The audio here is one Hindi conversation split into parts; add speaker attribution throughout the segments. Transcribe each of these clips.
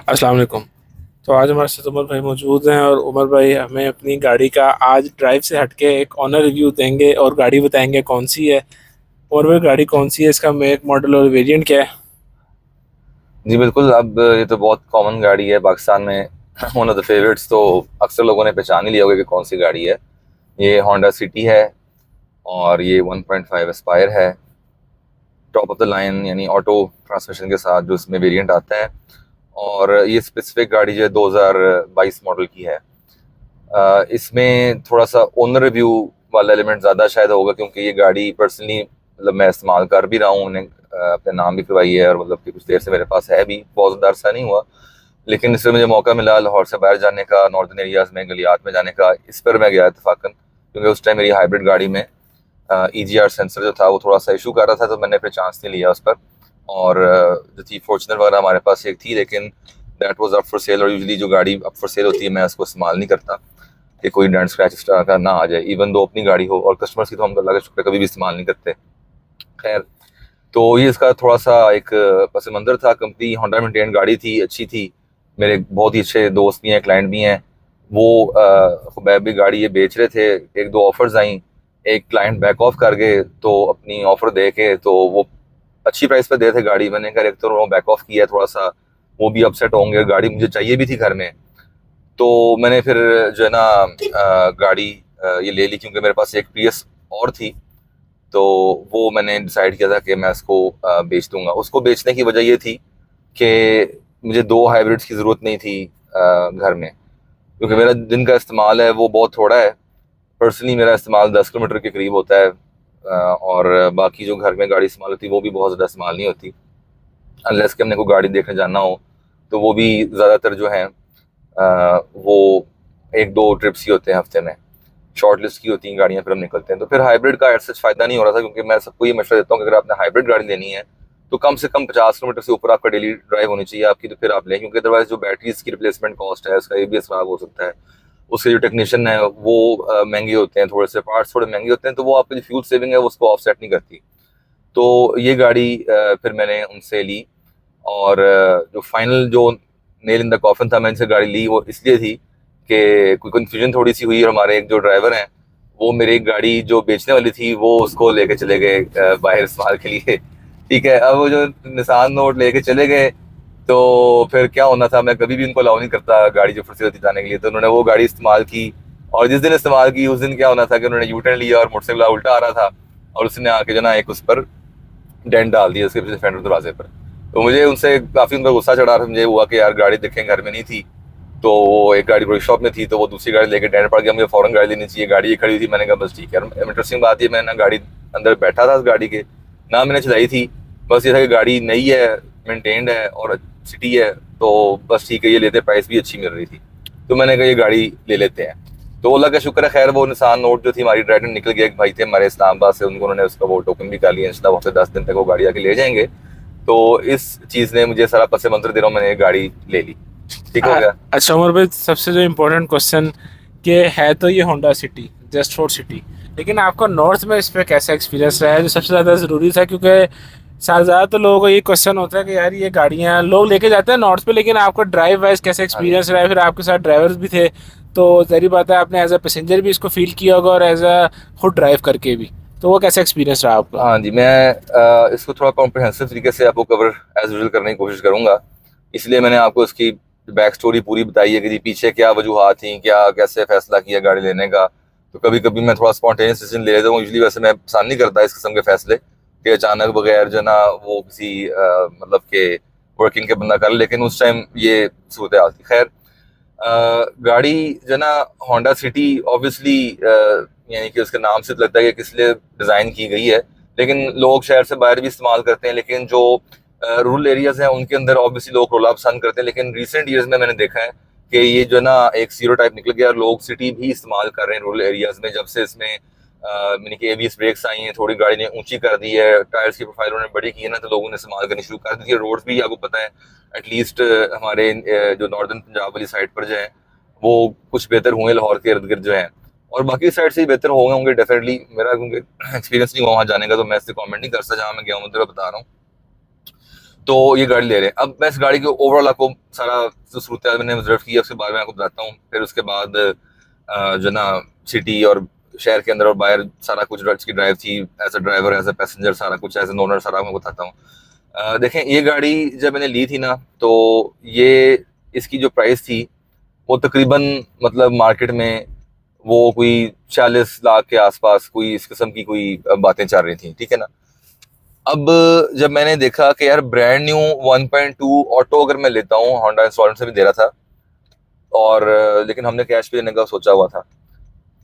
Speaker 1: अस्सलाम वालेकुम। तो आज हमारे साथ उमर भाई मौजूद हैं और उमर भाई हमें अपनी गाड़ी का आज ड्राइव से हटके एक ऑनर रिव्यू देंगे और गाड़ी बताएंगे कौन सी है। और वह गाड़ी कौन सी है, इसका मेक मॉडल और वेरिएंट क्या है।
Speaker 2: जी बिल्कुल। अब ये तो बहुत कॉमन गाड़ी है पाकिस्तान में। वन ऑफ द फेवरेट्स तो अक्सर लोगों ने पहचान ही लिया होगा कि कौन सी गाड़ी है। ये होंडा सिटी है और ये 1.5 एस्पायर है। टॉप ऑफ द लाइन यानी ऑटो ट्रांसमिशन के साथ जो इसमें वेरिएंट आता है। और ये स्पेसिफिक गाड़ी जो है 2022 मॉडल की है। इसमें थोड़ा सा ओनर रिव्यू वाला एलिमेंट ज़्यादा शायद होगा क्योंकि ये गाड़ी पर्सनली मतलब मैं इस्तेमाल कर भी रहा हूँ। उन्हें अपने नाम भी करवाई है और मतलब कि कुछ देर से मेरे पास है भी, बहुत ज़्यादा अरसा नहीं हुआ। लेकिन इससे मुझे मौका मिला लाहौर से बाहर जाने का, नॉर्दर्न एरियाज़ में गलियात में जाने का। इस पर मैं गया इतफाकन क्योंकि उस टाइम मेरी हाइब्रिड गाड़ी में EGR सेंसर जो था वो थोड़ा सा इशू कर रहा था, तो मैंने फिर चांस नहीं लिया उस पर। और जो थी फॉर्चुनर वगैरह हमारे पास एक थी, लेकिन that was up for sale. और यूजली जो गाड़ी अप फॉर सेल होती है मैं उसको इस्तेमाल नहीं करता कि कोई डेंट स्क्रैच इस तरह का ना आ जाए, इवन दो अपनी गाड़ी हो। और कस्टमर्स की तो हम अल्लाह का शुक्र कभी भी इस्तेमाल नहीं करते। खैर, तो ये इसका थोड़ा सा एक पस मंज़र था। कंपनी होंडा मेंटेन गाड़ी थी, अच्छी थी। मेरे बहुत ही अच्छे दोस्त भी हैं, क्लाइंट भी हैं। वो खुबैब भी गाड़ी ये बेच रहे थे। एक दो ऑफर्स आई, एक क्लाइंट बैक ऑफ कर गए तो अपनी ऑफर दे के तो वो अच्छी प्राइस पे दे थे गाड़ी। मैंने कहा एक तो वो बैक ऑफ किया है थोड़ा सा, वो भी अपसेट होंगे। गाड़ी मुझे चाहिए भी थी घर में, तो मैंने फिर जो है ना गाड़ी ये ले ली क्योंकि मेरे पास एक प्रियस और थी। तो वो मैंने डिसाइड किया था कि मैं इसको बेच दूंगा। उसको बेचने की वजह ये थी कि मुझे दो हाइब्रिड्स की ज़रूरत नहीं थी घर में, क्योंकि मेरा दिन का इस्तेमाल है वो बहुत थोड़ा है। पर्सनली मेरा इस्तेमाल 10 किलोमीटर के करीब होता है। और बाकी जो घर में गाड़ी इस्तेमाल होती है वो भी बहुत ज़्यादा इस्तेमाल नहीं होती, अनलेस कि हमने कोई गाड़ी देखने जाना हो। तो वो भी ज़्यादातर जो है वो एक दो ट्रिप्स ही होते हैं हफ्ते में। शॉर्ट लिस्ट की होती हैं गाड़ियाँ, फिर हम निकलते हैं। तो फिर हाइब्रिड का ऐसा फ़ायदा नहीं हो रहा था, क्योंकि मैं सबको ये मशवरा देता हूँ कि अगर आपने हाइब्रिड गाड़ी लेनी है तो कम से कम 50 किलोमीटर से ऊपर आपका डेली ड्राइव होनी चाहिए आपकी, तो फिर आप लें। क्योंकि अदरवाइज जो बैटरीज की रिप्लेसमेंट कॉस्ट है उसका ABS खराब हो सकता है। उसके जो टेक्नीशियन है वो महंगे होते हैं, थोड़े से पार्ट्स थोड़े महंगे होते हैं, तो वो आपकी जो फ्यूल सेविंग है वो उसको ऑफसेट नहीं करती। तो ये गाड़ी फिर मैंने उनसे ली। और जो फाइनल जो नेल इन द कॉफन था, मैंने से गाड़ी ली वो इसलिए थी कि कोई कन्फ्यूजन थोड़ी सी हुई। और हमारे एक जो ड्राइवर हैं वो मेरी गाड़ी जो बेचने वाली थी वो उसको लेके चले गए बाहर इस्तेमाल के लिए। ठीक है, अब वो जो निशान नोट लेके चले गए, तो फिर क्या होना था, मैं कभी भी उनको अलाउ नहीं करता गाड़ी जो फुर्सी होती जाने के लिए। तो उन्होंने वो गाड़ी इस्तेमाल की, और जिस दिन इस्तेमाल की उस दिन क्या होना था कि उन्होंने यू टर्न लिया और मोटरसाइकिल उल्टा आ रहा था, और उसने आके जो ना एक उस पर डेंट डाल दिया उसके पीछे फेंडर दरवाजे पर। तो मुझे उनसे काफ़ी उन पर गुस्सा चढ़ा। फिर मुझे हुआ कि यार गाड़ी देखें घर में नहीं थी, तो वो एक गाड़ी वर्कशॉप में थी, तो वो दूसरी गाड़ी लेके डेंट पड़ गया। मुझे फ़ौरन गाड़ी लेनी चाहिए, गाड़ी ये खड़ी हुई थी। मैंने कहा बस ठीक है। इंटरेस्टिंग बात ये, मैं ना गाड़ी अंदर बैठा था उस गाड़ी के, ना मैंने चलाई थी। बस ये था कि गाड़ी नई है, मेंटेन्ड है और सिटी है, तो बस ठीक है ये लेते, प्राइस भी अच्छी मिल रही थी। तो मैंने कहा ये गाड़ी ले लेते हैं। तो अल्लाह का शुक्र है, खैर वो निशान नोट जो थी हमारी ड्राइवर निकल गया। एक भाई थे हमारे इस्लामाबाद से, उनको उन्होंने उसका वो टोकन भी कर लिया। इंशाल्लाह हफ्ते 10 दिन तक वो गाड़ी आके ले जाएंगे। तो इस चीज़ ने मुझे सारा पस मंजर दे रहा हूँ, मैंने ये गाड़ी ले ली। ठीक हो गया।
Speaker 1: अच्छा उमर भाई, सबसे जो इम्पोर्टेंट क्वेश्चन कि है तो ये Honda city, just for city, लेकिन आपका नॉर्थ में इस पर कैसा एक्सपीरियंस रहा है, जो सबसे ज़्यादा ज़रूरी था। क्योंकि ज़्यादातर लोगों को ये क्वेश्चन होता है कि यार ये गाड़ियाँ लोग लेके जाते हैं नॉर्थ पे, लेकिन आपका ड्राइव वाइज कैसा
Speaker 2: हाँ जी।
Speaker 1: एक्सपीरियंस रहा है। फिर आपके साथ ड्राइवर्स भी थे, तो जहरी बात है आपने एज अ पैसेंजर भी इसको फील किया होगा और एज अ खुद ड्राइव करके भी। तो वो कैसा एक्सपीरियंस रहा आपका।
Speaker 2: हाँ जी, मैं इसको थोड़ा कॉम्प्रिहेंसिव तरीके से आपको कवर एज यूजुअल करने की कोशिश करूंगा। इसलिए मैंने आपको इसकी बैक स्टोरी पूरी बताई है कि जी पीछे क्या वजूहत थी, क्या कैसे फैसला किया गाड़ी लेने का। तो कभी कभी मैं थोड़ा स्पॉन्टेनियस डिसीजन ले लेता हूँ। यूजली वैसे मैं पसंद नहीं करता इस किस्म के फैसले कि अचानक बगैर जो ना वो किसी मतलब के वर्किंग के बंदा कर ले, लेकिन उस टाइम ये सूरत हाल थी। खैर, गाड़ी जो ना होंडा सिटी ऑब्वियसली यानी कि उसके नाम से तो लगता है कि किस लिए डिज़ाइन की गई है, लेकिन लोग शहर से बाहर भी इस्तेमाल करते हैं। लेकिन जो रूरल एरियाज हैं उनके अंदर ऑब्वियसली लोग रोला पसंद करते हैं। लेकिन रिसेंट ईयर्स में मैंने देखा है कि ये जो ना एक सीरो टाइप निकल गया, लोग सिटी भी इस्तेमाल कर रहे हैं रूरल एरियाज में। जब से इसमें यानी कि ABS ब्रेक्स आई हैं, थोड़ी गाड़ी ने ऊंची कर दी है, टायर्स की प्रोफाइल उन्होंने बड़ी की है ना, तो लोगों ने इस्तेमाल करनी शुरू कर दी है। रोड्स भी आपको पता है एटलीस्ट हमारे जो नॉर्दर्न पंजाब वाली साइड पर जो है वो कुछ बेहतर हुए, लाहौर के इर्द गिर्द जो है। और बाकी साइड से ही बेहतर हो गए होंगे डेफिनेटली। मेरा क्योंकि एक्सपीरियंस नहीं हुआ वहाँ जाने का, तो मैं इससे कमेंट नहीं कर सकता। जहाँ मैं गया हूँ उधर बता रहा हूँ। तो ये गाड़ी ले रहे हैं। अब मैं इस गाड़ी के ओवरऑल आपको सारा जो सूरत मैंने ऑब्जर्व किया उसके बारे में आपको बताता हूँ। फिर उसके बाद जो ना सिटी और शहर के अंदर और बाहर सारा कुछ इसकी ड्राइव थी, as a driver, as a passenger, सारा कुछ एज एन ओनर सारा मैं बताता हूँ। देखें, ये गाड़ी जब मैंने ली थी ना, तो ये इसकी जो प्राइस थी वो तकरीबन मतलब मार्केट में वो कोई 40 लाख के आसपास कोई इस किस्म की कोई बातें चल रही थी, ठीक है ना। अब जब मैंने देखा कि यार ब्रांड न्यू 1.2 ऑटो अगर मैं लेता हूँ, होंडा इंस्टॉलमेंट से भी दे रहा था, और लेकिन हमने कैश पे लेने का सोचा हुआ था,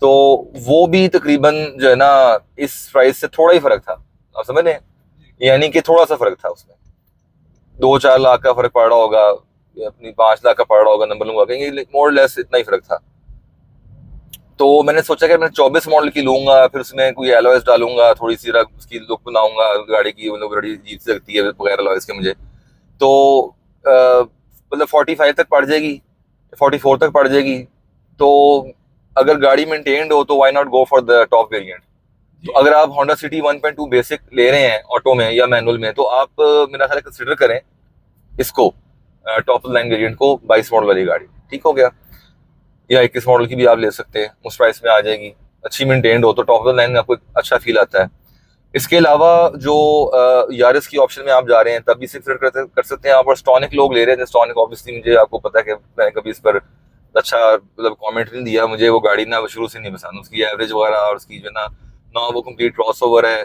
Speaker 2: तो वो भी तकरीबन जो है ना इस प्राइस से थोड़ा ही फर्क था, आप समझ रहे हैं, यानी कि थोड़ा सा फर्क था उसमें, 2-4 लाख का फर्क पड़ रहा होगा, या अपनी 5 लाख का पड़ रहा होगा, नंबर लूंगा कहेंगे, मोर लेस इतना ही फर्क था। तो मैंने सोचा कि मैं 24 मॉडल की लूंगा, फिर उसमें कोई एलॉयस डालूंगा, थोड़ी सी उसकी लुक बनाऊंगा गाड़ी की, मतलब बड़ी अजीब सी लगती है बगैर एलॉयस के मुझे, तो मतलब 45 तक पड़ जाएगी, 44 तक पड़ जाएगी। तो अगर गाड़ी मेंटेन्ड हो तो why not go for the top variant. तो अगर आप होंडा सिटी 1.2 बेसिक ले रहे हैं ऑटो में या मैनुअल में, तो आप मेरा ख्याल कंसिडर करें इसको, टॉप लाइन वेरिएंट को, 22 मॉडल वाली गाड़ी, ठीक हो गया। या 21 मॉडल की भी आप ले सकते हैं, उस प्राइस में आ जाएगी, अच्छी मेंटेन्ड हो तो टॉप लाइन में आपको अच्छा फील आता है। इसके अलावा जो यारिस की ऑप्शन में आप जा रहे हैं तब भी सिर्फ कर सकते हैं आप, और स्टॉनिक लोग ले रहे हैं। स्टॉनिक ऑब्वियसली मुझे आपको पता है कि मैंने कभी इस पर अच्छा मतलब कमेंट नहीं दिया, मुझे वो गाड़ी ना शुरू से नहीं पसंद, उसकी एवरेज वगैरह और उसकी जो ना वो कंप्लीट क्रॉस ओवर है,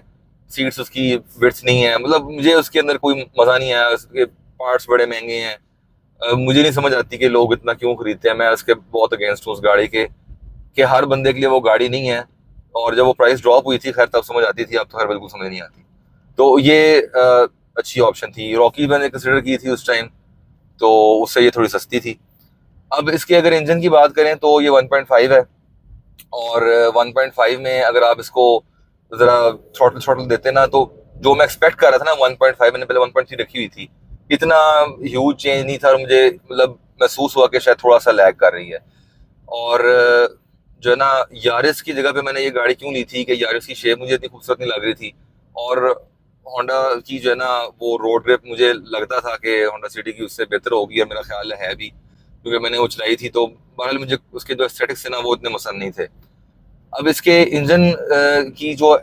Speaker 2: सीट्स उसकी विड्थ नहीं है, मतलब मुझे उसके अंदर कोई मज़ा नहीं आया, उसके पार्ट्स बड़े महंगे हैं। मुझे नहीं समझ आती कि लोग इतना क्यों खरीदते हैं, मैं उसके बहुत अगेंस्ट हूँ उस गाड़ी के, कि हर बंदे के लिए वो गाड़ी नहीं है। और जब वो प्राइस ड्रॉप हुई थी खैर तब समझ आती थी, अब तो खैर बिल्कुल समझ नहीं आती। तो ये अच्छी ऑप्शन थी। रॉकी मैंने कंसिडर की थी उस टाइम, तो उससे ये थोड़ी सस्ती थी। अब इसके अगर इंजन की बात करें तो ये 1.5 है, और 1.5 में अगर आप इसको ज़रा थ्रॉटल थ्रॉटल देते ना, तो जो मैं एक्सपेक्ट कर रहा था ना 1.5, मैंने पहले 1.3 रखी हुई थी, इतना ह्यूज चेंज नहीं था, और मुझे मतलब महसूस हुआ कि शायद थोड़ा सा लैग कर रही है। और जो है ना यारिस की जगह पे मैंने ये गाड़ी क्यों ली थी कि यारिस की शेप मुझे इतनी खूबसूरत नहीं लग रही थी, और होंडा की जो है ना वो रोड ग्रिप मुझे लगता था कि होंडा सिटी की उससे बेहतर होगी, और मेरा ख्याल है भी, क्योंकि मैंने वो चलाई थी। तो बहरहाल मुझे उसके जो एस्थेटिक्स थे ना वो इतने पसंद नहीं थे। अब इसके इंजन की जो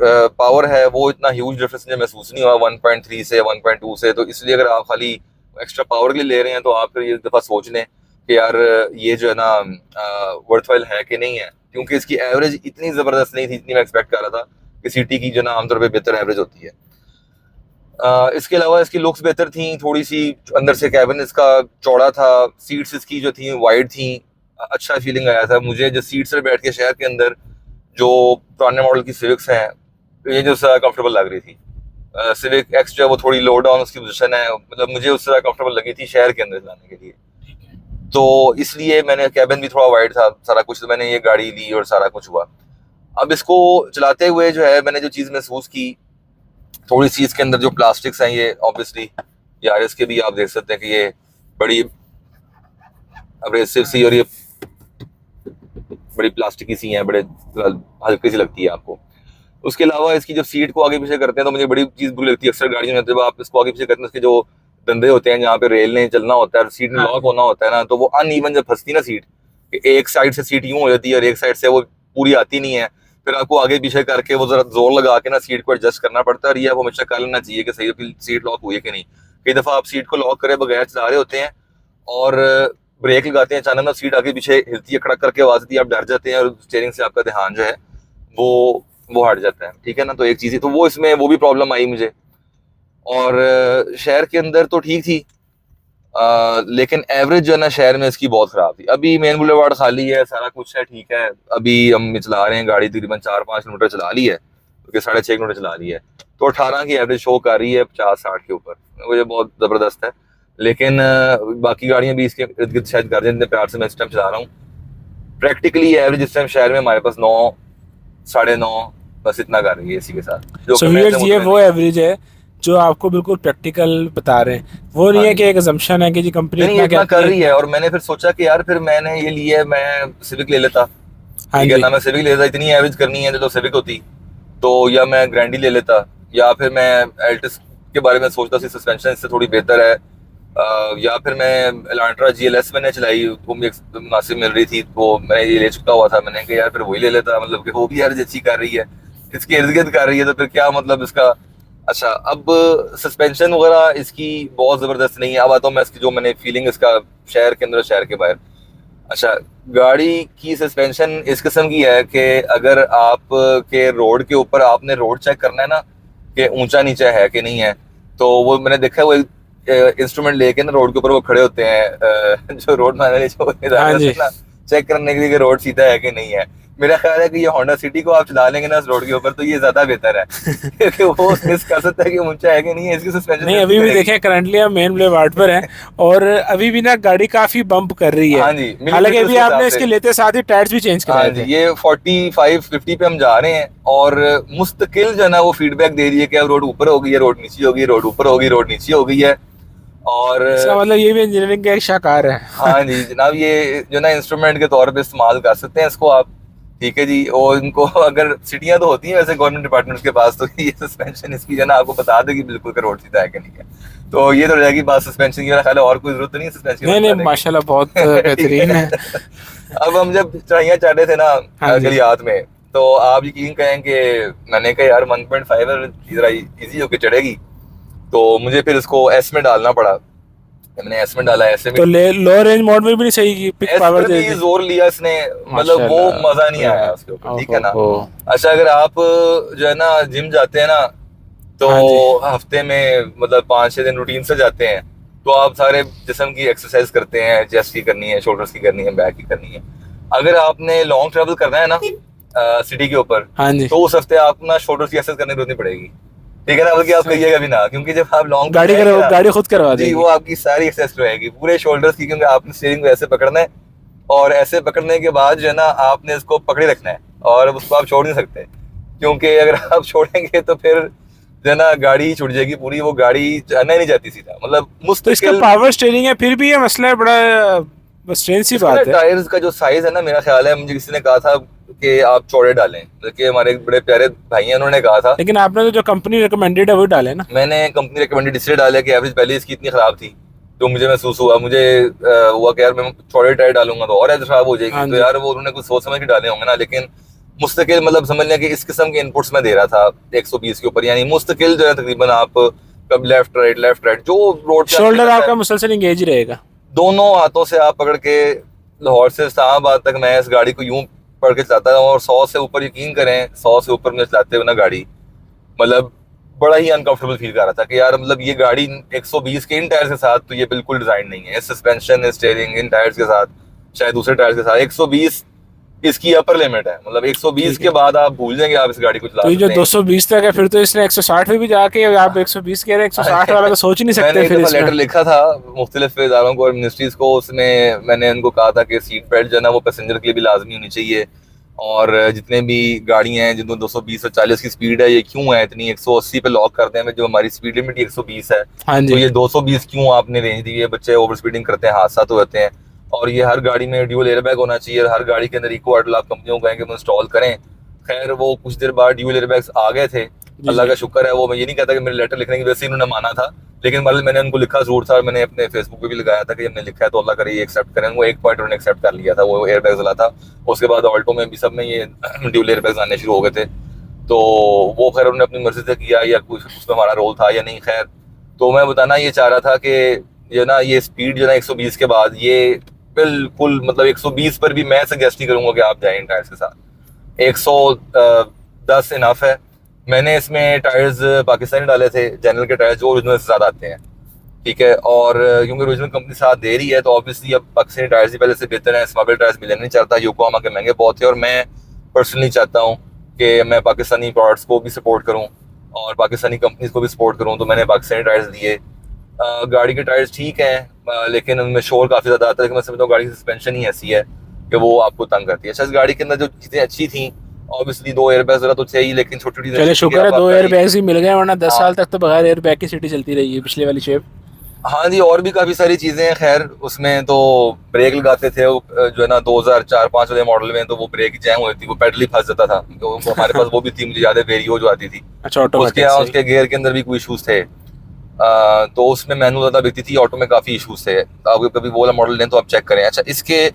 Speaker 2: पावर है वो इतना ह्यूज डिफरेंस मुझे महसूस नहीं हुआ 1.3 से 1.2 से, तो इसलिए अगर आप खाली एक्स्ट्रा पावर के लिए ले रहे हैं तो आप फिर ये दफ़ा सोच लें कि यार ये जो है ना वर्थवाइल है कि नहीं है, क्योंकि इसकी एवरेज इतनी ज़बरदस्त नहीं थी जितनी मैं एक्सपेक्ट कर रहा था कि सिटी की जो ना आमतौर पर बेहतर एवरेज होती है। इसके अलावा इसकी लुक्स बेहतर थी थोड़ी सी, अंदर से कैबिन इसका चौड़ा था, सीट्स इसकी जो थी वाइड थी, अच्छा फीलिंग आया था मुझे जो सीट्स पर बैठ के शहर के अंदर, जो पुराने मॉडल की सिविक्स हैं ये जो कंफर्टेबल लग रही थी। सिविक एक्स जो है वो थोड़ी लो डाउन उसकी पोजीशन है, मतलब मुझे उससे कंफर्टेबल लगी थी शहर के अंदर चलाने के लिए, तो इसलिए मैंने, कैबिन भी थोड़ा वाइड था सारा कुछ, तो मैंने ये गाड़ी ली और सारा कुछ हुआ। अब इसको चलाते हुए जो है मैंने जो चीज़ महसूस की थोड़ी सी, इसके अंदर जो प्लास्टिक्स हैं ये ऑब्वियसली यारिस के भी आप देख सकते हैं कि ये बड़ी अब्रेसिव सी और ये बड़ी प्लास्टिकी सी हैं, बड़े हल्की सी लगती है आपको। उसके अलावा इसकी जब सीट को आगे पीछे करते हैं तो मुझे बड़ी चीज़ बुरी लगती है अक्सर गाड़ियों में, जब आप इसको आगे पीछे करते हैं उसके जो धंधे होते हैं जहाँ पे रेल ने चलना होता है और सीट में लॉक होना होता है ना, तो वो अनइवन जब फंसती ना सीट, एक साइड से सीट यूं हो जाती है और एक साइड से वो पूरी आती नहीं है, फिर आपको आगे पीछे करके वो जरा जोर लगा के ना सीट को एडजस्ट करना पड़ता है, और ये आपको हमेशा कर लेना चाहिए कि सही सीट लॉक हुई है कि नहीं। कई दफ़ा आप सीट को लॉक करे बगैर चला रहे होते हैं और ब्रेक लगाते हैं, अचानक ना सीट आगे पीछे हिलती है, खड़क करके आवाज आती है, आप डर जाते हैं और स्टीयरिंग से आपका ध्यान जो है वो हट जाता है, ठीक है ना। तो एक चीज़, तो वो इसमें वो भी प्रॉब्लम आई मुझे। और शहर के अंदर तो ठीक थी, लेकिन एवरेज जो है ना शहर में इसकी बहुत ख़राब थी। अभी मेन बुलेवार्ड खाली है, सारा कुछ है, ठीक है, अभी हम चला रहे हैं गाड़ी तकरीबन 4-5 किलोमीटर चला ली है, क्योंकि 6.5 किलोमीटर चला ली है, तो 18 की एवरेज शो कर रही है 50-60 के ऊपर, मुझे बहुत ज़बरदस्त है। लेकिन बाकी गाड़ियाँ भी इसके इर्द गिर्द शायद कर दें, इतने प्यार से मैं इस टाइम चला रहा हूँ। प्रैक्टिकली एवरेज इस टाइम शहर में हमारे पास 9, 9.5 बस इतना कर रही है इसी के साथ, जो
Speaker 1: सो
Speaker 2: कि मैं
Speaker 1: व्यूअर्स ये वो एवरेज है जो आपको बिल्कुल प्रैक्टिकल बता रहे हैं, वो नहीं है कि एक असम्पशन है कि जी कंपनी
Speaker 2: नहीं
Speaker 1: इतना
Speaker 2: इतना
Speaker 1: कहती
Speaker 2: कर
Speaker 1: है।
Speaker 2: रही है। और मैंने फिर सोचा कि यार फिर मैंने ये लिया है, मैं सिविक ले लेता,
Speaker 1: हाँ
Speaker 2: ठीक है
Speaker 1: जी,
Speaker 2: ना, मैं सिविक ले लेता, इतनी एवरेज करनी है तो सिविक होती, तो या मैं ग्रैंडी ले लेता, या फिर मैं एल्टिस के बारे में सोचता था, सस्पेंशन इससे थोड़ी बेहतर है। या फिर मैं एलांट्रा GLS मैंने चलाई, वो मुझे मुनासिब मिल रही थी, तो मैं ये ले चुका हुआ था, मैंने कहा यार फिर वही ले लेता, मतलब कि वो भी हर अच्छी कर रही है, इसके इर्द गिर्द कर रही है, तो फिर क्या मतलब इसका। अच्छा, अब सस्पेंशन वगैरह इसकी बहुत ज़बरदस्त नहीं है। अब आता हूँ मैं इसकी जो मैंने फीलिंग इसका शहर के अंदर शहर के बाहर। अच्छा, गाड़ी की सस्पेंशन इस किस्म की है कि अगर आप के रोड के ऊपर आपने रोड चेक करना है ना कि ऊंचा नीचा है कि नहीं है, तो वो मैंने देखा है, वो इंस्ट्रूमेंट लेके ना रोड के ऊपर वो खड़े होते हैं जो रोड मैंने जो
Speaker 1: हाँ जी।
Speaker 2: ना चेक करने के लिए कि रोड सीधा है कि नहीं है। मेरा ख्याल है कि ये होंडा सिटी को आप चला लेंगे ना इस रोड के ऊपर, तो ये ज्यादा बेहतर है क्योंकि वो मिस कर सकता है कि ऊंचा है कि नहीं है, इसकी सस्पेंशन
Speaker 1: नहीं, अभी भी देखें करंटली हम मेन बुलेवार्ड पर हैं और अभी भी ना गाड़ी काफी बम्प कर रही है।
Speaker 2: हाँ जी, मिली
Speaker 1: हालांकि
Speaker 2: मीटर
Speaker 1: अभी
Speaker 2: के हिसाब
Speaker 1: आपने
Speaker 2: से।
Speaker 1: इसके लेते साथ ही टायर्स भी चेंज
Speaker 2: हाँ
Speaker 1: कराए
Speaker 2: जी,
Speaker 1: थे।
Speaker 2: ये 45-50 पे हम जा रहे हैं और मुस्तकिल जो है ना वो फीडबैक दे रही है कि अब रोड ऊपर हो गई है, रोड नीचे हो गई, रोड ऊपर हो गई, रोड नीचे हो गई है। और
Speaker 1: इसका मतलब ये भी इंजीनियरिंग का एक शाकार है।
Speaker 2: हाँ जी जनाब, ये जो ना इंस्ट्रूमेंट के तौर पे इस्तेमाल कर सकते हैं इसको आप, ठीक है जी। और इनको अगर सिटियां तो होती हैं वैसे गवर्नमेंट डिपार्टमेंट्स के पास, तो ये सस्पेंशन इसकी जो ना आपको बता देगी बिल्कुल कि रोड सीधा है कि नहीं है। तो ये तो रहेगी बात सस्पेंशन की, मेरा ख्याल है और कोई जरूरत तो नहीं है सस्पेंशन
Speaker 1: नहीं नहीं, माशाल्लाह बहुत बेहतरीन है।
Speaker 2: अब हम जब चढ़ाइयाँ चढ़ रहे थे ना
Speaker 1: हाँ जी।
Speaker 2: गलियात में, तो आप यकीन करें कि मैंने कहा यार 1.5 जरा इजी होके चढ़ेगी, तो मुझे फिर इसको एस में डालना पड़ा। मैंने एस में डाला, ऐसे
Speaker 1: तो
Speaker 2: में
Speaker 1: ले लो रेंज मोड में भी नहीं सही की पिक
Speaker 2: एस
Speaker 1: पावर
Speaker 2: पर
Speaker 1: दे
Speaker 2: भी
Speaker 1: दी।
Speaker 2: जोर लिया इसने, मतलब वो
Speaker 1: माशाल्लाह।
Speaker 2: मजा नहीं आया उसके ऊपर, ठीक है ना।
Speaker 1: ओहो।
Speaker 2: अच्छा, अगर आप जो है ना जिम जाते हैं ना, तो
Speaker 1: हाँ जी।
Speaker 2: हफ्ते में मतलब 5-6 दिन रूटीन से जाते हैं, तो आप सारे जिस्म की एक्सरसाइज करते हैं, चेस्ट की करनी है, शोल्डर्स की करनी है, बैक की करनी है। अगर आपने लॉन्ग ट्रेवल करना है ना सिटी के ऊपर,
Speaker 1: हाँ जी।
Speaker 2: तो उस हफ्ते आप ना शोल्डर्स की एक्सरसाइज करने की जरूरत नहीं पड़ेगी, ठीक है ना, बल्कि आप करिएगा भी ना, क्योंकि जब आप लॉन्ग
Speaker 1: गाड़ी खुद करवा
Speaker 2: जी
Speaker 1: देगी।
Speaker 2: वो आपकी सारी एक्सरसाइज रहेगी पूरे शोल्डर्स की, क्योंकि आपने स्टीयरिंग को ऐसे पकड़ना है और ऐसे पकड़ने के बाद जो है ना आपने इसको पकड़े रखना है और उसको आप छोड़ नहीं सकते, क्योंकि अगर आप छोड़ेंगे तो फिर जो है ना गाड़ी ही छूट जाएगी पूरी, वो गाड़ी आना ही नहीं जाती सीधा, मतलब
Speaker 1: तो इसका
Speaker 2: मुस्तकिल।
Speaker 1: पावर स्टीयरिंग है, फिर भी ये मसला है, बड़ा स्ट्रेंज सी
Speaker 2: इसका ना
Speaker 1: बात है।
Speaker 2: टायर्स का जो साइज है ना, मेरा ख्याल है मुझे किसी ने कहा था कि आप चौड़े डालें, बल्कि हमारे एक बड़े प्यारे भाई हैं उन्होंने कहा था।
Speaker 1: लेकिन आपने तो जो कंपनी रिकमेंडेड है वो डाले ना।
Speaker 2: मैंने कंपनी रिकमेंडेड इसलिए डाला कि एवरेज पहले इसकी इतनी खराब थी, तो मुझे महसूस हुआ, मुझे हुआ कि यार मैं चौड़े टायर डालूंगा तो और एवरेज खराब हो जाएगी,
Speaker 1: हाँ
Speaker 2: तो
Speaker 1: जी।
Speaker 2: यार वो उन्होंने कुछ सोच समझ के डाले होंगे ना। लेकिन मुस्तकिल मतलब समझ लें कि इस किस्म के इनपुट्स में दे रहा था 120 के ऊपर, यानी मुस्तकिल जो है तकरीबन आप कब लेफ्ट राइट जो रोड पे
Speaker 1: शोल्डर आपका मुसलसल इंगेज ही रहेगा।
Speaker 2: दोनों हाथों से आप पकड़ के लाहौर से इस्लामाबाद तक मैं इस गाड़ी को यूं पकड़ के चलाता हूँ, और 100 से ऊपर यकीन करें 100 से ऊपर मुझे चलाते हुए ना गाड़ी, मतलब बड़ा ही अनकंफर्टेबल फील कर रहा था कि यार मतलब ये गाड़ी 120 के इन टायर्स के साथ तो ये बिल्कुल डिजाइन नहीं है, सस्पेंशन स्टीयरिंग इन टायर्स के साथ, शायद दूसरे टायर्स के साथ 120 इसकी अपर लिमिट है, मतलब 120
Speaker 1: ठीक
Speaker 2: के
Speaker 1: है।
Speaker 2: बाद आप भूल जाएंगे आप इस गाड़ी को चला
Speaker 1: तो ये जो
Speaker 2: सकते हैं।
Speaker 1: 220 तक है, फिर तो इसने 160 पे भी जाके आप 120 कह रहे हैं, 160 वाला तो सोच ही नहीं सकते
Speaker 2: मैंने एक
Speaker 1: फिर
Speaker 2: दफा लेटर
Speaker 1: इसमें।
Speaker 2: लिखा था मुख्तलिफ इदारों को और मिनिस्ट्रीज को, उसमें मैंने उनको कहा था कि सीट बेल्ट जो है ना वो पैसेंजर के लिए भी लाजमी होनी चाहिए, और जितने भी गाड़ियां हैं जिनको 220 और 40 की स्पीड है, ये क्यों है इतनी 180 पे लॉक करते हैं, जो हमारी स्पीड लिमिट 120 है,
Speaker 1: हाँ
Speaker 2: तो
Speaker 1: जी।
Speaker 2: ये 220 क्यों आपने रेंज दी है, बच्चे ओवर स्पीडिंग करते हैं, हादसा तो होते हैं। और ये हर गाड़ी में ड्यूल एयरबैग होना चाहिए, हर गाड़ी के अंदर इको आप कंपनियों को कहेंगे वो इंस्टॉल करें। खैर वो कुछ देर बाद ड्यूल एयरबैग्स आ गए थे,
Speaker 1: जी
Speaker 2: अल्लाह
Speaker 1: जी।
Speaker 2: का शुक्र है। वो मैं ये नहीं कहता कि मेरे लेटर लिखने की वजह से इन्होंने माना था, लेकिन मतलब मैंने उनको लिखा जरूर था और मैंने अपने फेसबुक पे भी लगाया था कि हमने लिखा है तो अल्लाह करे ये एक्सेप्ट करें। वो एक पॉइंट उन्होंने एक्सेप्ट कर लिया था, वो एयरबैग वाला था। उसके बाद ऑल्टो में भी सब में ये ड्यूल एयरबैग्स आने शुरू हो गए थे, तो वो खैर उन्होंने अपनी मर्जी से किया या कुछ उसमें हमारा रोल था या नहीं, खैर। तो मैं बताना ये चाह रहा था कि जो ना ये स्पीड जो ना 120 के बाद ये बिल्कुल मतलब 120 पर भी मैं सजेस्ट नहीं करूंगा कि आप जाएं इन टायर्स के साथ। 110 इनफ है। मैंने इसमें टायर्स पाकिस्तानी डाले थे, जनरल के टायर्स जो ओरिजिनल से ज़्यादा आते हैं, ठीक है। और क्योंकि ओरिजिनल कंपनी साथ दे रही है तो ऑब्वियसली अब पाकिस्तानी टायर्स ही पहले से बेहतर हैं, स्मगल टायर्स मिलना नहीं चाहता, योकोहामा के महंगे बहुत थे, और मैं पर्सनली चाहता हूँ कि मैं पाकिस्तानी प्रोडक्ट्स को भी सपोर्ट करूँ और पाकिस्तानी कंपनीज को भी सपोर्ट करूँ, तो मैंने पाकिस्तानी टायर्स दिए। गाड़ी के टायर्स ठीक हैं लेकिन उनमें शोर काफ़ी ज़्यादा आता है, लेकिन मैं समझता हूँ गाड़ी की सस्पेंशन ही ऐसी है कि वो आपको तंग करती है। अच्छा, इस गाड़ी के अंदर जो चीज़ें अच्छी थी, ऑब्वियसली 2 एयरबैग्स जरा तो चाहिए, लेकिन छोटी छोटी
Speaker 1: चले शुक्र है 2 एयर बैग्स ही मिल गए, वरना 10
Speaker 2: हाँ।
Speaker 1: साल तक तो बगैर एयर बैग की सिटी चलती रही है पिछले वाली शेप।
Speaker 2: हाँ जी, और भी काफ़ी सारी चीज़ें हैं। खैर उसमें तो ब्रेक लगाते थे जो है ना 2004-5 वाले मॉडल में, तो वो ब्रेक जैम होती थी, वो पेडल ही फंस जाता था, तो हमारे पास वो भी थी, मुझे याद है वेरियो जो आती थी,
Speaker 1: अच्छा,
Speaker 2: उसके
Speaker 1: ऑटोमेटिक से।
Speaker 2: उसके गियर के अंदर भी कोई इशूज़ थे। तो उसमें मैनुअल ज़्यादा बिकती थी, ऑटो में काफ़ी इशूज़ थे। आप कभी वो वाला मॉडल लें तो आप चेक करें। अच्छा, इसके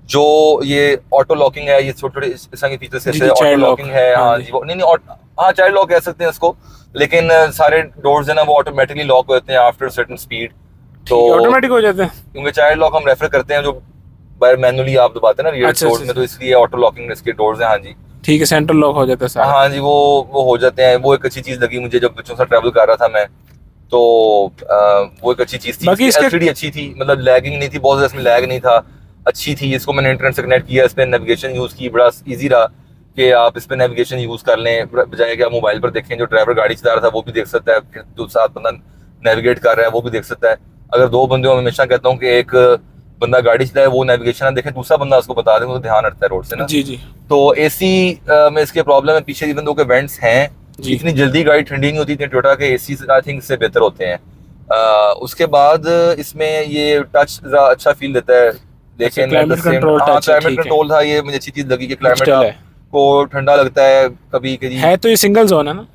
Speaker 2: जो ये ऑटो लॉकिंग है, ये छोटे छोटे इस तरह के फीचर्स
Speaker 1: जी
Speaker 2: जैसे
Speaker 1: जी,
Speaker 2: ऑटो
Speaker 1: चाइल्ड लॉक।
Speaker 2: लॉकिंग है,
Speaker 1: हाँ
Speaker 2: हाँ
Speaker 1: जी।
Speaker 2: जी, वो नहीं नहीं हाँ चाइल्ड लॉक कह सकते हैं इसको, लेकिन सारे डोर्स है ना वो ऑटोमेटिकली लॉक होते हैं आफ्टर सर्टेन स्पीड। तो
Speaker 1: ठीक है, ऑटोमेटिक हो जाते हैं।
Speaker 2: क्योंकि चाइल्ड लॉक हम रेफर करते हैं जो बाय मैनुअली आप दबाते हैं ना रियर
Speaker 1: अच्छा
Speaker 2: डोर्स
Speaker 1: अच्छा
Speaker 2: में, तो
Speaker 1: अच्छा,
Speaker 2: इसलिए ऑटो लॉकिंग इसके डोर्स हैं। हाँ जी,
Speaker 1: ठीक है, सेंट्रल लॉक हो जाता है सारा।
Speaker 2: हाँ जी, वो हो जाते हैं। वो एक अच्छी चीज़ लगी मुझे जब बच्चों से ट्रैवल कर रहा था मैं, तो वो एक अच्छी चीज़ थी।
Speaker 1: बाकी
Speaker 2: इसकी
Speaker 1: इसके
Speaker 2: एलसीडी अच्छी थी, मतलब लैगिंग नहीं थी, बहुत ज़्यादा इसमें लैग नहीं था, अच्छी थी। इसको मैंने इंटरनेट से कनेक्ट किया, इस पर नेविगेशन यूज़ की, बड़ा इजी रहा कि आप इस पर नेविगेशन यूज़ कर लें, बजाय कि आप मोबाइल पर देखें। जो ड्राइवर गाड़ी चला रहा था वो भी देख सकता है, फिर जो साथ बंदा नेविगेट कर रहा है वो भी देख सकता है। अगर दो बंदों में हमेशा कहता हूँ कि एक बंदा गाड़ी चलाए, वो नेविगेशन ना देखे, दूसरा बंदा उसको बता दे, तो ध्यान रखता है रोड से ना।
Speaker 1: जी जी
Speaker 2: तो एसी में इसके प्रॉब्लम है, पीछे इवन दो के वेंट्स हैं,
Speaker 1: जी।
Speaker 2: इतनी जल्दी गाड़ी ठंडी नहीं होती, इतने टोयोटा के एसी आई थिंक इससे बेहतर होते हैं। उसके बाद इसमें ये टच अच्छा फील देता है,
Speaker 1: अच्छा,
Speaker 2: लेकिन at the
Speaker 1: climate
Speaker 2: same
Speaker 1: control
Speaker 2: हाँ
Speaker 1: टच है,
Speaker 2: क्लाइमेट
Speaker 1: ठीक है।
Speaker 2: कंट्रोल था, ये मुझे अच्छी चीज़ लगी कि क्लाइमेट
Speaker 1: डिजिटल है।
Speaker 2: आपको ठंडा लगता है कभी कभी।
Speaker 1: है तो ये सिंगल जोन है ना?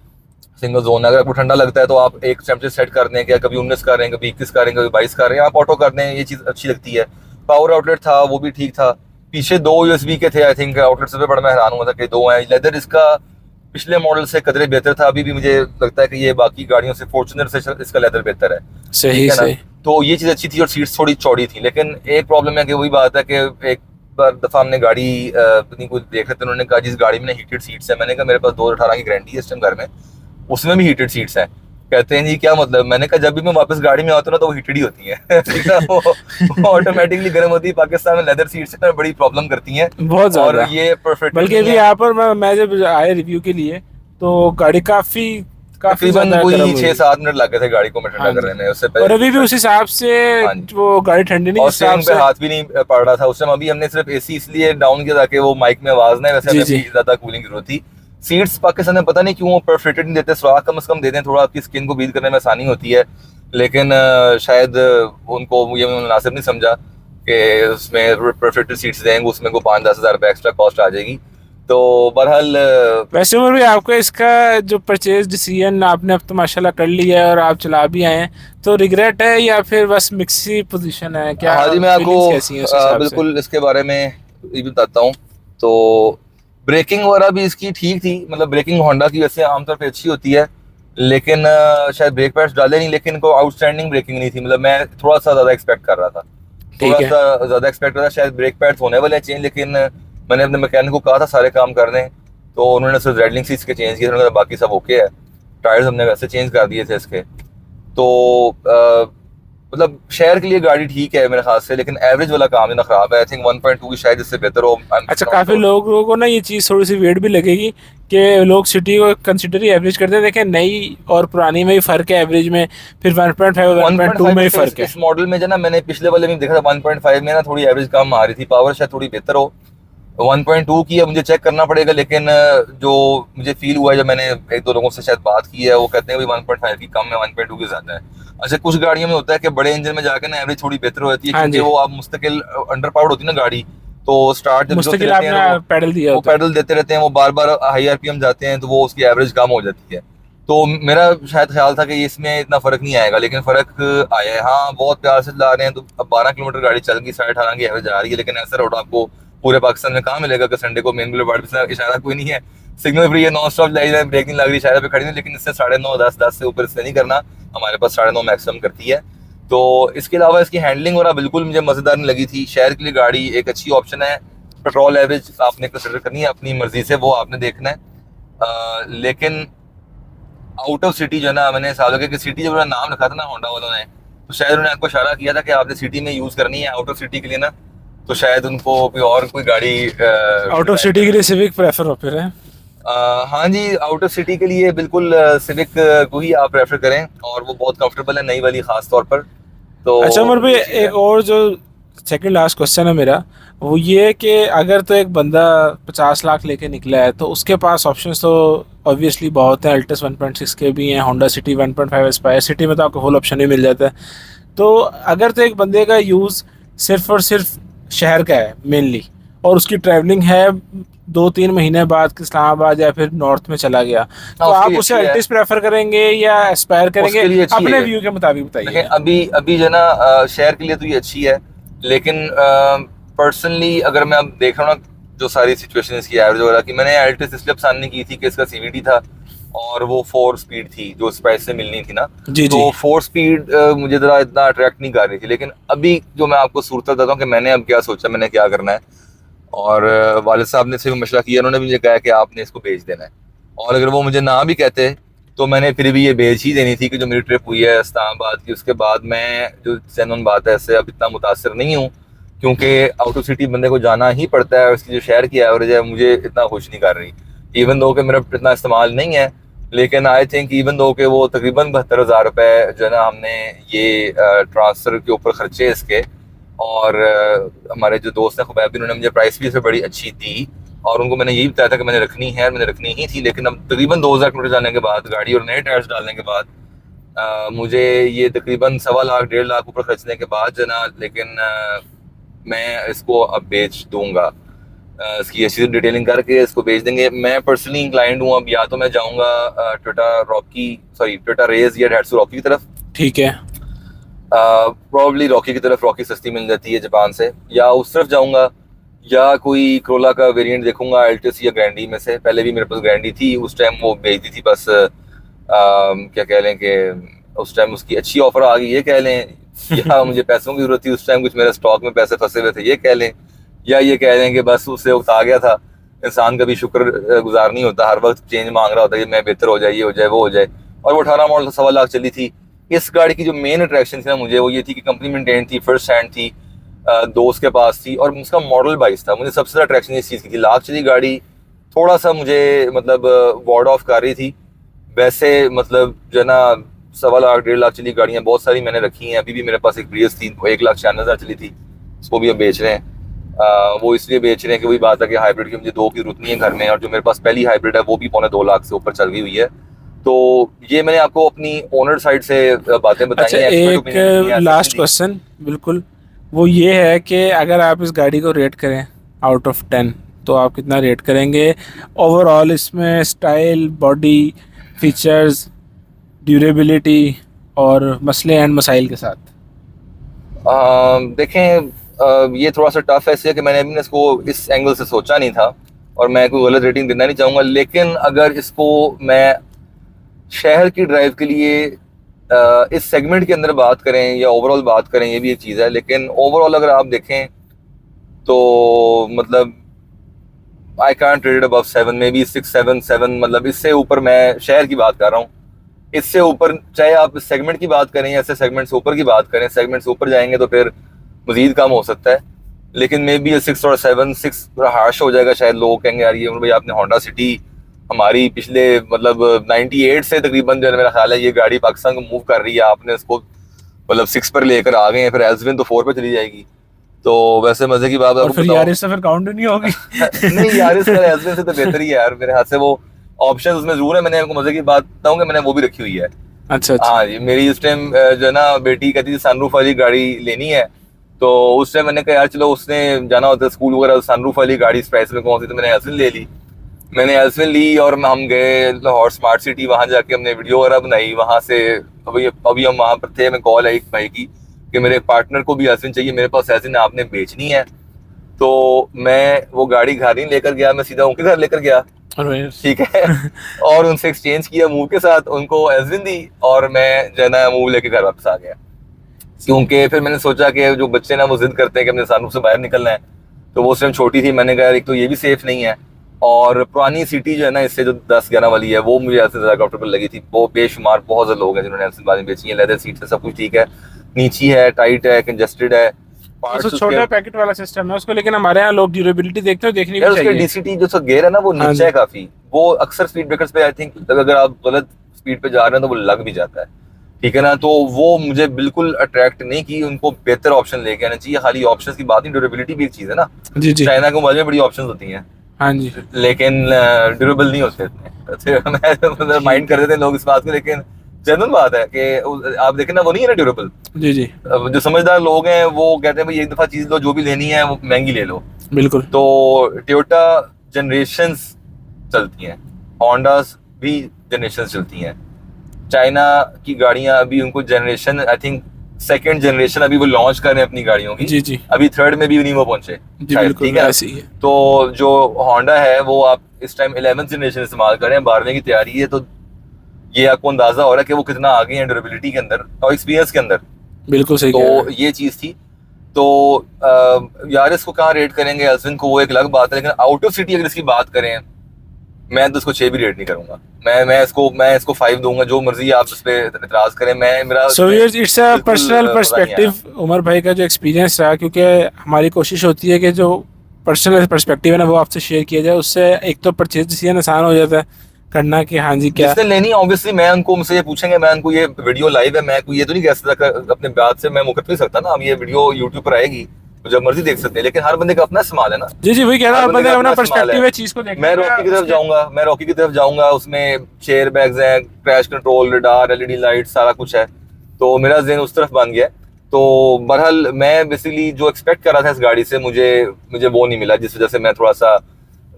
Speaker 2: सिंगल जोन है, अगर आपको ठंडा लगता है तो आप एक टेम्परेचर सेट कर दें, क्या कभी 19 कर रहे हैं, कभी 21 कर रहे हैं, कभी 22 कर रहे हैं, आप ऑटो कर दें, ये चीज़ अच्छी लगती है। पावर आउटलेट था वो भी ठीक था, पीछे दो यूएसबी के थे आई थिंक आउटलेट से, बड़ा मैं हैरान हुआ था कि दो हैं। लेदर इसका पिछले मॉडल से कदरे बेहतर था, अभी भी मुझे लगता है कि ये बाकी गाड़ियों से, फॉर्च्यूनर से इसका लेदर बेहतर है,
Speaker 1: सही
Speaker 2: ठीक है ना।
Speaker 1: सही।
Speaker 2: तो ये चीज़ अच्छी थी और सीट्स थोड़ी चौड़ी थी, लेकिन एक प्रॉब्लम है कि वही बात है कि एक बार दफ़ा हमने गाड़ी अपनी कुछ देख रहे थे, उन्होंने कहा जिस गाड़ी में हीटेड सीट्स है, मैंने कहा मेरे पास 2018 की गारंटी है इस टाइम घर में, उसमें भी हीटेड सीट्स हैं। कहते हैं जी क्या मतलब, मैंने कहा जब भी मैं वापस गाड़ी में आता हूँ ना तो वो हीटेड ही होती हैं ठीक है, वो ऑटोमेटिकली गर्म होती है। पाकिस्तान में लेदर सीट्स ना बड़ी प्रॉब्लम करती हैं,
Speaker 1: बहुत
Speaker 2: और
Speaker 1: ज्यादा।
Speaker 2: ये परफेक्ट
Speaker 1: बल्कि
Speaker 2: नहीं
Speaker 1: अभी
Speaker 2: है।
Speaker 1: यहाँ पर मैं जब आए रिव्यू के लिए तो गाड़ी काफी काफी
Speaker 2: तकरीबन
Speaker 1: ज्यादा गर्म
Speaker 2: कोई
Speaker 1: हुई।
Speaker 2: 6-7 मिनट लगे थे गाड़ी को मैं ठंडा
Speaker 1: हाँ जी।
Speaker 2: करने में, उससे
Speaker 1: और
Speaker 2: पहले
Speaker 1: अभी भी उस हिसाब से
Speaker 2: हाँ जी,
Speaker 1: वो गाड़ी ठंडी नहीं,
Speaker 2: और
Speaker 1: जिस हिसाब
Speaker 2: स्टीयरिंग पे
Speaker 1: से।
Speaker 2: हाथ भी नहीं पड़ रहा था उस टाइम। अभी हमने सिर्फ एसी इसलिए डाउन किया ताकि वो माइक में आवाज ना, वैसे
Speaker 1: जी
Speaker 2: हमें
Speaker 1: जी।
Speaker 2: भी ज्यादा कूलिंग की जरूरत थी। सीट्स पाकिस्तान में पता नहीं क्यों परफेक्टेड नहीं देते, सुराख कम से कम दे दें, थोड़ा आपकी स्किन को ब्रीथ करने में आसानी होती है, लेकिन शायद उनको ये मुनासिब नहीं समझा कि उसमें परफेक्टेड सीट्स देंगे, उसमें को 5-10 हज़ार रुपये एक्स्ट्रा कॉस्ट आ जाएगी। तो बहरहाल
Speaker 1: वैसे उमर भी आपको इसका जो परचेज डिसीजन आपने अब तो माशाल्लाह कर लिया है और आप चला भी आए हैं, तो रिग्रेट है या फिर बस मिक्सी पोजीशन है, क्या
Speaker 2: हाँ जी, मैं आपको
Speaker 1: फीलिंग्स कैसी हैं उस हिसाब से?
Speaker 2: बिल्कुल इसके बारे में ये भी बताता हूँ। तो ब्रेकिंग वगैरह भी इसकी ठीक थी, मतलब ब्रेकिंग होंडा की वैसे आमतौर पे अच्छी होती है, लेकिन शायद ब्रेक पैड्स डाले नहीं, लेकिन कोई आउटस्टैंडिंग ब्रेकिंग नहीं थी। मतलब मैं थोड़ा सा ज़्यादा एक्सपेक्ट कर रहा था, थोड़ा
Speaker 1: ठीक है।
Speaker 2: सा ज़्यादा एक्सपेक्ट कर रहा था, शायद ब्रेक पैड्स होने वाले हैं चेंज, लेकिन मैंने अपने मैकेनिक को कहा था सारे काम कर दें, तो उन्होंने सिर्फ रेडलिंग सीट्स के चेंज किए, उन्होंने कहा बाकी सब ओके है। टायर्स हमने वैसे चेंज कर दिए थे इसके। तो मतलब शहर के लिए गाड़ी ठीक है मेरे ख्याल से, लेकिन एवरेज वाला काम ना खराब है। आई थिंक 1.2 की शायद इससे बेहतर हो।
Speaker 1: अच्छा, काफी लोगों को ना ये चीज़ थोड़ी सी वेट भी लगेगी कि लोग सिटी को कंसिडर ही एवरेज करते हैं। देखें, नई और पुरानी में ही फर्क है एवरेज में, फिर 1.5 1.2 में ही फर्क है।
Speaker 2: इस मॉडल में जो ना मैंने पिछले वाले में देखा था 1.5 में ना थोड़ी एवरेज कम आ रही थी, पावर शायद थोड़ी बेहतर हो। 1.2 की अब मुझे चेक करना पड़ेगा, लेकिन जो मुझे फील हुआ है जब मैंने एक दो लोगों से शायद बात की है, वो कहते हैं भाई 1.5 की कम है, 1.2 की ज्यादा है। अच्छा, कुछ गाड़ियों में होता है कि बड़े इंजन में जाकर ना एवरेज थोड़ी बेहतर हो जाती है,
Speaker 1: हाँ
Speaker 2: क्योंकि
Speaker 1: जी,
Speaker 2: वो आप मुस्तकिल अंडर पावर्ड होती है ना गाड़ी, तो स्टार्ट जब
Speaker 1: मुस्तकिल
Speaker 2: रहते हैं
Speaker 1: आपने
Speaker 2: तो
Speaker 1: पैडल दिया
Speaker 2: वो
Speaker 1: होता है।
Speaker 2: पेडल देते रहते हैं, वो बार बार हाई आरपीएम जाते हैं, तो वो उसकी एवरेज कम हो जाती है। तो मेरा शायद ख्याल था कि इसमें इतना फर्क नहीं आएगा, लेकिन फर्क आया है। हाँ, बहुत प्यार से चला रहे हैं, तो अब 12 किलोमीटर गाड़ी चल गई, 18.5 की एवरेज आ रही है, लेकिन ऐसा रोड आपको पूरे पाकिस्तान में कहाँ मिलेगा कि संडे को मेन बुलेवार्ड पे इशारा कोई नहीं है, सिग्नल फ्री है, नॉन स्टॉप लाइट है, ब्रेक नहीं लग रही, इशारे पे खड़ी नहीं, लेकिन इससे 9.5 10 से ऊपर इससे नहीं करना, हमारे पास 9.5 मैक्सिमम करती है। तो इसके अलावा इसकी हैंडलिंग वगैरह बिल्कुल मुझे मज़ेदार नहीं लगी थी। शहर के लिए गाड़ी एक अच्छी ऑप्शन है, पेट्रोल एवरेज आपने कंसिडर करनी है अपनी मर्जी से, वो आपने देखना है। लेकिन आउट ऑफ सिटी जो है ना, मैंने सालों के सिटी जब उन्होंने नाम रखा था ना होंडा वालों ने, तो शायद उन्होंने आपको इशारा किया था कि आपने सिटी में यूज़ करनी है, आउट ऑफ सिटी के लिए ना, तो शायद उनको कोई और कोई गाड़ी
Speaker 1: आउट ऑफ सिटी के लिए सिविक प्रेफर हो फिर है।
Speaker 2: हाँ जी, आउट ऑफ सिटी के लिए बिल्कुल सिविक को ही आप रेफर करें, और वो बहुत कंफर्टेबल है, नई वाली खास तौर पर। तो
Speaker 1: अच्छा उमर भाई,
Speaker 2: ये चीज़ है।
Speaker 1: एक और जो सेकंड लास्ट क्वेश्चन है मेरा, वो ये कि अगर तो एक बंदा 50 लाख लेके निकला है तो उसके पास ऑप्शंस तो ऑब्वियसली बहुत हैं। अल्टस 1.6 के भी हैं, होंडा सिटी 1.5 एस्पायर, सिटी में तो आपको फुल ऑप्शन ही मिल जाता है। तो अगर तो एक बंदे का यूज़ सिर्फ और सिर्फ शहर का है मेनली, और उसकी ट्रैवलिंग है 2-3 महीने बाद कि इस्लामाबाद या फिर नॉर्थ में चला गया, तो
Speaker 2: उसके
Speaker 1: आप
Speaker 2: लिए
Speaker 1: उसे
Speaker 2: अच्छी है।
Speaker 1: अल्टिस प्रेफर करेंगे या एस्पायर करेंगे?
Speaker 2: उसके लिए अच्छी
Speaker 1: अपने
Speaker 2: है।
Speaker 1: व्यू के मुताबिक
Speaker 2: देखें,
Speaker 1: बताइए।
Speaker 2: अभी अभी जो है ना शहर के लिए तो ये अच्छी है, लेकिन पर्सनली अगर मैं अब देख रहा हूँ ना जो सारी सिचुएशन इसकी एवरेज वगैरह की, मैंने एल्टिस इसलिए पसंद नहीं की थी कि इसका सीवीटी था और वो 4 स्पीड थी जो इस प्राइस से मिलनी थी ना।
Speaker 1: जी
Speaker 2: तो
Speaker 1: जी।
Speaker 2: 4 स्पीड मुझे ज़रा इतना अट्रैक्ट नहीं कर रही थी। लेकिन अभी जो मैं आपको सूरत बताता हूँ कि मैंने अब क्या सोचा, मैंने क्या करना है, और वालिद साहब ने से भी मशवरा किया, उन्होंने भी मुझे कहा कि आपने इसको बेच देना है। और अगर वो मुझे ना भी कहते तो मैंने फिर भी ये बेच ही देनी थी कि जो मेरी ट्रिप हुई है इस्लामाबाद की, उसके बाद मैं जो जेन्युइन बात है इससे अब इतना मुतासर नहीं हूँ, क्योंकि आउट ऑफ सिटी बंदे को जाना ही पड़ता है और इसकी जो शहर की एवरेज है मुझे इतना खुश नहीं कर रही। इवन दो कि मेरा इतना इस्तेमाल नहीं है, लेकिन आई थिंक इवन दो कि वो तकरीबन 72,000 रुपये जो है ना हमने ये ट्रांसफ़र के ऊपर खर्चे इसके, और हमारे जो दोस्त हैं खुबैब, उन्होंने मुझे प्राइस भी इसमें बड़ी अच्छी दी और उनको मैंने यही बताया था कि मैंने रखनी है, मैंने रखनी ही थी। लेकिन अब तकरीबन 2,000 किलोमीटर जाने के बाद गाड़ी और नए टायर्स डालने के बाद मुझे ये तकरीबन 1.25 लाख 1.5 लाख ऊपर खर्चने के बाद जो ना, लेकिन मैं इसको अब बेच दूंगा। इसकी अच्छी से डिटेलिंग करके इसको बेच देंगे। मैं पर्सनली इंक्लाइंड हूँ अब, या तो मैं जाऊँगा टोयोटा रेज या डेट्सू रॉकी की तरफ।
Speaker 1: ठीक है।
Speaker 2: प्रॉब्ली रॉकी की तरफ, रॉकी सस्ती मिल जाती है जापान से, या उस तरफ जाऊंगा, या कोई क्रोला का वेरिएंट देखूंगा अल्टिस या ग्रैंडी में से। पहले भी मेरे पास ग्रैंडी थी, उस टाइम वो बेच दी थी, बस क्या कह लें कि उस टाइम उसकी अच्छी ऑफर आ गई ये कह लें, या मुझे पैसों की जरूरत थी उस टाइम, कुछ मेरे स्टॉक में पैसे फंसे हुए थे ये कह लें, या ये कह लें कि बस उससे वक्त आ गया था। इंसान कभी शुक्र गुजार नहीं होता, हर वक्त चेंज मांग रहा होता है कि मैं बेहतर हो जाए, ये हो जाए, वो हो जाए। और वो 18 मॉडल 1.25 लाख चली थी। इस गाड़ी की जो मेन अट्रैक्शन थी ना मुझे, वो ये थी कि कंपनी मेंटेन थी, फर्स्ट हैंड थी, दोस्त के पास थी, और उसका मॉडल 22 था। मुझे सबसे ज़्यादा अट्रैक्शन इस चीज़ की थी। लाख चली गाड़ी थोड़ा सा मुझे मतलब वार्ड ऑफ कर रही थी। वैसे मतलब जो है ना 1.25 लाख 1.5 लाख चली गाड़ियाँ बहुत सारी मैंने रखी हैं। अभी भी मेरे पास एक प्रियस थी, वो 1,96,000 चली थी, उसको भी अब बेच रहे हैं। वो इसलिए बेच रहे हैं कि वही बात है कि हाइब्रिड की मुझे 2 की जरूरत नहीं है घर में, और जो मेरे पास पहली हाइब्रिड है वो भी 2.25 लाख से ऊपर चल गई हुई है। तो ये मैंने आपको अपनी ओनर साइड से बातें बताई
Speaker 1: अच्छा,
Speaker 2: हैं, एक्सपर्ट
Speaker 1: एक
Speaker 2: ओपिनियन नहीं है,
Speaker 1: लास्ट
Speaker 2: दी।
Speaker 1: क्वेश्चन, बिल्कुल, वो ये है कि अगर आप इस गाड़ी को रेट करें आउट ऑफ 10 तो आप कितना रेट करेंगे ओवरऑल? इसमें स्टाइल, बॉडी, फीचर्स, ड्यूरेबिलिटी और मसले एंड मसाइल के साथ।
Speaker 2: देखें, ये थोड़ा सा टफ है इसलिए कि मैंने अभी इसको इस एंगल से सोचा नहीं था, और मैं कोई गलत रेटिंग देना नहीं चाहूँगा। लेकिन अगर इसको मैं शहर की ड्राइव के लिए इस सेगमेंट के अंदर बात करें या ओवरऑल बात करें, ये भी एक चीज़ है। लेकिन ओवरऑल अगर आप देखें तो मतलब I can't rate above 7, may be 6, 7, 7, मतलब इससे ऊपर मैं शहर की बात कर रहा हूँ। इससे ऊपर चाहे आप सेगमेंट की बात करें या ऐसे सेगमेंट से ऊपर की बात करें, सेगमेंट से ऊपर जाएंगे तो फिर मजीद कम हो सकता है। लेकिन मे बी 6 और 7, 6 हार्श हो जाएगा शायद। लोग कहेंगे यार ये भाई आपने होंडा सिटी हमारी पिछले मतलब 98 से तकरीबन जो है मेरा ख्याल है ये गाड़ी पाकिस्तान को मूव कर रही है, आपने इसको मतलब 6 पर लेकर आ गए हैं, फिर एल्सविन तो 4 पर चली जाएगी। तो वैसे मजे की बात
Speaker 1: और
Speaker 2: आपको
Speaker 1: फिर
Speaker 2: बताऊं,
Speaker 1: यारिस से फिर काउंट नहीं होगी।
Speaker 2: नहीं यारिस का एल्सविन से तो बेहतर ही है यार मेरे हाथ से। वो ऑप्शन उसमें जरूर है, मैंने आपको मजे की बात बताऊं कि मैंने वो भी रखी हुई है।
Speaker 1: अच्छा अच्छा।
Speaker 2: हाँ जी, मेरी उस टाइम जो है ना बेटी कहती थी सनरूफ वाली गाड़ी लेनी है, तो उस टाइम मैंने कहा यार चलो, उसने जाना होता है स्कूल वगैरह, सनरूफ वाली गाड़ी इस प्राइस में कौन सी, तो मैंने एल्सविन ले ली। मैंने एल्सविन ली और हम गए लाहौर स्मार्ट सिटी, वहाँ जाके हमने वीडियो वगैरह बनाई। वहाँ से अभी हम वहाँ पर थे, मैं कॉल आई एक भाई की कि मेरे पार्टनर को भी एल्सविन चाहिए, मेरे पास एल्सविन आपने बेचनी है। तो मैं वो गाड़ी घर नहीं लेकर गया, मैं सीधा उनके घर लेकर गया, ठीक है, और उनसे एक्सचेंज किया मूव के साथ, उनको एल्सविन दी और मैं जो है ना मूव लेके घर वापस आ गया। क्योंकि फिर मैंने सोचा कि जो बच्चे ना वो जिद करते हैं कि अपने सनरूफ से बाहर निकलना है, तो वो उस टाइम छोटी थी, मैंने कहा एक तो ये भी सेफ नहीं है, और पुरानी सिटी जो है ना इससे जो 10-11 वाली है वो मुझे ऐसे ज़्यादा कंफर्टेबल लगी थी। वो बेशुमार बहुत ज़्यादा लोग हैं जिन्होंने ऐसी बातें बेची हैं, लेदर सीट है, सब कुछ ठीक है, नीची है, टाइट है, कंजस्टेड है,
Speaker 1: तो छोटा पैकेट वाला सिस्टम है उसको, लेकिन हमारे यहाँ लोग ड्यूरेबिलिटी देखते हो, देखनी भी
Speaker 2: उसके
Speaker 1: चाहिए।
Speaker 2: डीसीटी जो गियर है ना वो नीचे है काफी, वो अक्सर स्पीड ब्रेकर्स पे आई थिंक अगर आप गलत स्पीड पे जा रहे हैं तो वो लग भी जाता है, ठीक है ना। तो वो मुझे बिल्कुल अट्रैक्ट नहीं की, उनको बेहतर ऑप्शन लेके आना चाहिए। खाली ऑप्शन की बात नहीं, ड्यूरेबिलिटी भी एक चीज है ना।
Speaker 1: जी जी।
Speaker 2: चाइना के मोबाइल में बड़ी ऑप्शन होती हैं,
Speaker 1: हाँ जी।
Speaker 2: लेकिन ड्यूरेबल नहीं होते इतने। माइंड कर देते हैं लोग इस बात को, लेकिन जनरल बात है कि आप देखें ना वो नहीं है ना ड्यूरेबल।
Speaker 1: जी जी।
Speaker 2: जो समझदार लोग हैं वो कहते हैं भाई एक दफा चीज लो, जो भी लेनी है वो महंगी ले लो,
Speaker 1: बिल्कुल
Speaker 2: तो टोयोटा जनरेशन्स चलती हैं, होंडास भी जनरेशन्स चलती हैं। चाइना की गाड़ियां अभी उनको generation I think second generation अभी वो लॉन्च कर रहे हैं अपनी गाड़ियों की।
Speaker 1: जी जी
Speaker 2: अभी थर्ड में भी नहीं वो पहुंचे
Speaker 1: जी,
Speaker 2: शायद,
Speaker 1: बिल्कुल
Speaker 2: ठीक है।
Speaker 1: ऐसे ही है।
Speaker 2: तो जो होंडा है वो आप इस टाइम 11th जनरेशन इस्तेमाल कर रहे हैं, 12वें की तैयारी है, तो ये आपको अंदाजा हो रहा है कि वो कितना आगे हैं ड्यूरेबिलिटी के अंदर और एक्सपीरियंस के अंदर।
Speaker 1: बिल्कुल सही कह रहे
Speaker 2: तो
Speaker 1: हैं।
Speaker 2: ये चीज थी। तो यारिस को कहाँ रेट करेंगे, अल्सविन को, वो एक अलग बात है, लेकिन आउट ऑफ सिटी अगर इसकी बात करें, मैं तो इसको 6 भी रेट नहीं करूंगा। मैं इसको 5 दूंगा, जो मर्जी आप इस पे इतराज करें। मैं मेरा
Speaker 1: सो इट्स अ
Speaker 2: बिल्कुल
Speaker 1: पर्सनल
Speaker 2: मजा नहीं
Speaker 1: पर्सपेक्टिव,
Speaker 2: आया।
Speaker 1: उमर भाई का जो एक्सपीरियंस रहा, क्योंकि हमारी कोशिश होती है कि जो पर्सनल पर्सपेक्टिव है ना वो आपसे शेयर किया जाए, उससे एक तो परचेज डिसीजन आसान हो जाता है करना कि हाँ जी क्या।
Speaker 2: जिसने लेनी ऑब्वियसली मैं उनको मुझसे ये पूछेंगे, मैं उनको, ये वीडियो लाइव है, मैं कोई ये तो नहीं कह सकता अपने बात से मैं मुकर नहीं सकता ना। अब ये वीडियो यूट्यूब पर आएगी तो जब मर्जी देख सकते हैं, लेकिन हर बंदे का अपना इस्तेमाल है ना।
Speaker 1: जी जी वही कह रहा
Speaker 2: हर
Speaker 1: हूँ,
Speaker 2: बंदे
Speaker 1: अपना
Speaker 2: का
Speaker 1: अपना
Speaker 2: अपना इस्तेमाल
Speaker 1: पर्सपेक्टिव
Speaker 2: है।
Speaker 1: है चीज को देखने
Speaker 2: मैं
Speaker 1: का
Speaker 2: रॉकी की तरफ
Speaker 1: उसके।
Speaker 2: जाऊंगा, उसमें चेयर बैग्स हैं, crash control, radar, LED light, सारा कुछ है। तो मेरा ज़हन उस तरफ बन गया। तो बहरहाल मैं बेसिकली जो एक्सपेक्ट कर रहा था इस गाड़ी से, मुझे मुझे वो नहीं मिला, जिस वजह से मैं थोड़ा सा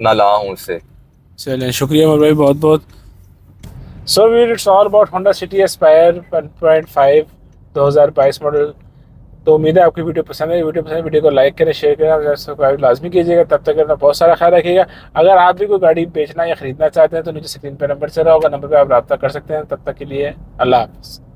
Speaker 2: नाला हूँ इससे।
Speaker 1: चलें, शुक्रिया उमर भाई बहुत बहुत। So Veer it's all about Honda City Aspire 1.5 2022 model. तो उम्मीद है आपकी वीडियो पसंद है। वीडियो को लाइक करें, शेयर करें और सब्सक्राइब लाजमी कीजिएगा। तब तक अपना बहुत सारा ख्याल रखिएगा। अगर आप भी कोई गाड़ी बेचना या खरीदना चाहते हैं तो नीचे स्क्रीन पर नंबर चल रहा होगा, नंबर पर आप रब्ता कर सकते हैं। तब तक के लिए अल्लाह हाफ़िज़।